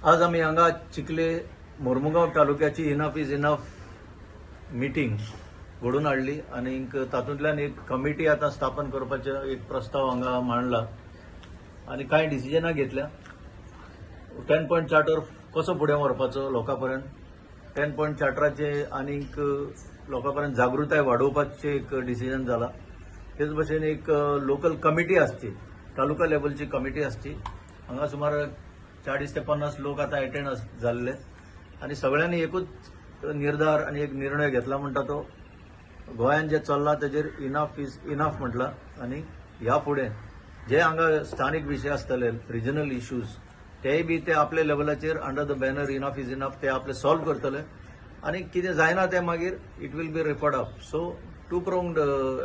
आज आम्ही हांगा चिखले मोर्मुगांव तालुक्याची इनफ इज इनफ मिटींग घडून हाडली आणि तातूंतल्यान एक कमिटी आता स्थापन करपाचे एक प्रस्ताव हांगा मांडला आणि कांय डिसिजनां घेतल्या. 10 पॉयंट चार्टर कसो फुडें व्हरपाचो लोकांपर्यंत, 10 पॉयंट चार्टराचे आनीक लोकांपर्यंत जागृताय वाडोवपाचें एक डिसिजन जाला. तेच भशेन एक लोकल कमिटी आसची, तालुका लेवलची कमिटी आसची. हांगा सुमार 40 ते 50 लोक आता अटेंड जाल्ले आणि सगळ्यांनी एकूच निर्धार आणि एक निर्णय घेतला म्हणटा तो गोंयान जे चल्ला तेजेर इनफ इज इनफ म्हटला आणि ह्या फुडें जे हांगा स्थानीक विशय आसतले रिजनल इश्यूज तेय बी ते आपल्या लेवलाचेर under the banner enough is enough ते आपले सॉल्व करतले आणि कितें जायना ते मागीर it will be referred up. So two pronged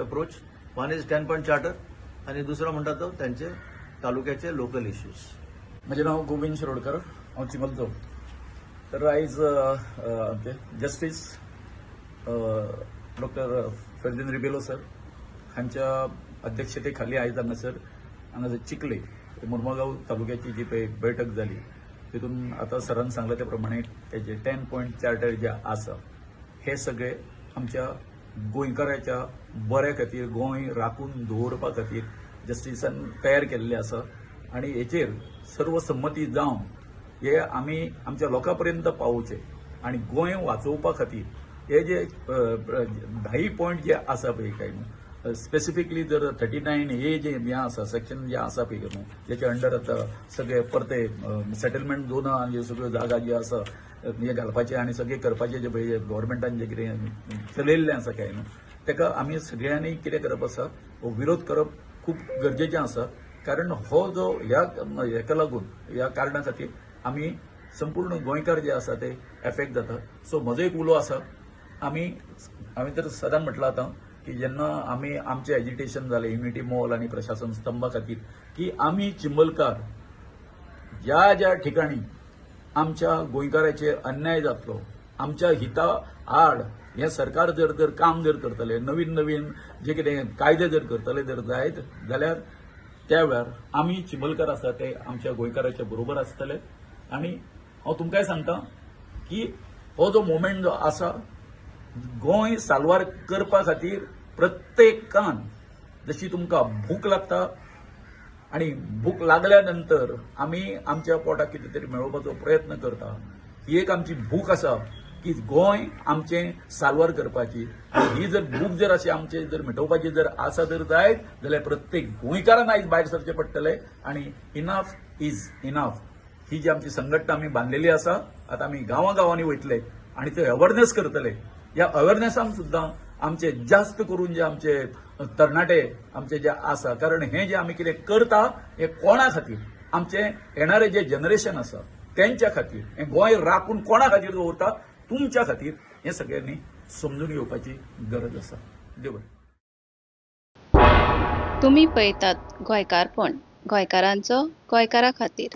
approach. One is 10 point charter आणि दुसरो म्हणटा तो त्यांचे तालुक्याचे लोकल इश्यूज. म्हजें नांव गोविंद शिरोडकर, हांव चिमलचो. तर आयज आमचे justice doctor Ferdino Rebelo sir हांच्या अध्यक्षते खाली आयज हांगासर चिखले मोर्मुगांव तालुक्याची जी पळय बैठक जाली तितून आता सरान सांगला त्या प्रमाणे तेजे 10 पॉयंट चार्टर जे आसा हे सगळे आमच्या गोंयकाराच्या बऱ्या खातीर गोंय राखून दवरपा खातीर जस्टिसान तयार केल्ले आसा आणि हेचेर सर्वसंमती जावन हे आमी आमच्या लोकांपर्यंत पावोवचे आणि गोंय वाचोवपा खातीर हे जे 10 पॉयंट जे आसा पळय काय न्हू स्पेसिफिकली जर 39A जे हें आसा सेक्शन जे आसा पळय न्हू जेचे अंडर आता सगळे परते सेटलमेंट झोनां आनी सगळ्यो जागा जे आसा हे घालपाचे आणि सगळे करपाचे जे पळय गव्हर्मेंटान जे कितें चलयल्लें आसा काय न्हू तेका आमी सगळ्यांनी कितें करप आसा विरोध करप खूब गरजेचें आसा. कारण हो जो हेका लागून ह्या कारणा खातीर आमी संपूर्ण गोंयकार जे आसा ते एफेक्ट जाता. सो म्हजो एक उलो आसा. आमी तर सदांच म्हटलां आतां की जेन्ना आमी आमचें एजिटेशन जालें युनिटी मॉल आनी प्रशासन स्तंभा खातीर की आमी चिंबलकार ज्या ज्या ठिकाणी आमच्या गोंयकाराचेर अन्याय जातलो आमच्या हिता आड हें सरकार जर काम करतले नवीन जे कितें कायदे जर करतले जर जायत जाल्यार त्या वेळार आमी चिंबलकार आसा ते आमच्या गोंयकाराच्या बरोबर आसतले. आणि हांव तुमकांय सांगता की हो जो मोमेंट जो आसा गोंय साल्वार करपा खातीर प्रत्येकान जशी तुमकां भूक लागता आणि भूक लागल्या नंतर आमी आमच्या पोटाक कितें तरी मेळोवपाचो प्रयत्न करता. ही एक आमची भूक आसा की गोंय आमचें साल्वार करपाची. ही जर भूक जर अशी आमचे जर मिटोवपाची जर आसा जर जायत जाल्यार प्रत्येक गोंयकारान आयज भायर सरचें पडटलें आणि इनफ इज इनफ ही जी आमची संघटना आमी बांदलेली आसा. आता आमी गांवांनी वयतले आणि ते अवेअरनेस करतले. ह्या अवेअरनेसान सुद्दां आमचे जास्त करून जे आमचे तरणाटे आमचे जे आसा कारण हे जे आमी कितें करता हे कोणा खातीर आमचे येणारे जे जनरेशन आसा त्यांच्या खातीर हे गोंय राखून कोणा खातीर दवरता तुमच्या खातीर हे सगळ्यांनी समजून घेवपाची गरज आसा. देव बरें. तुम्ही पळयतात गोंयकारपण गोंयकारांचो गोंयकारा खातीर.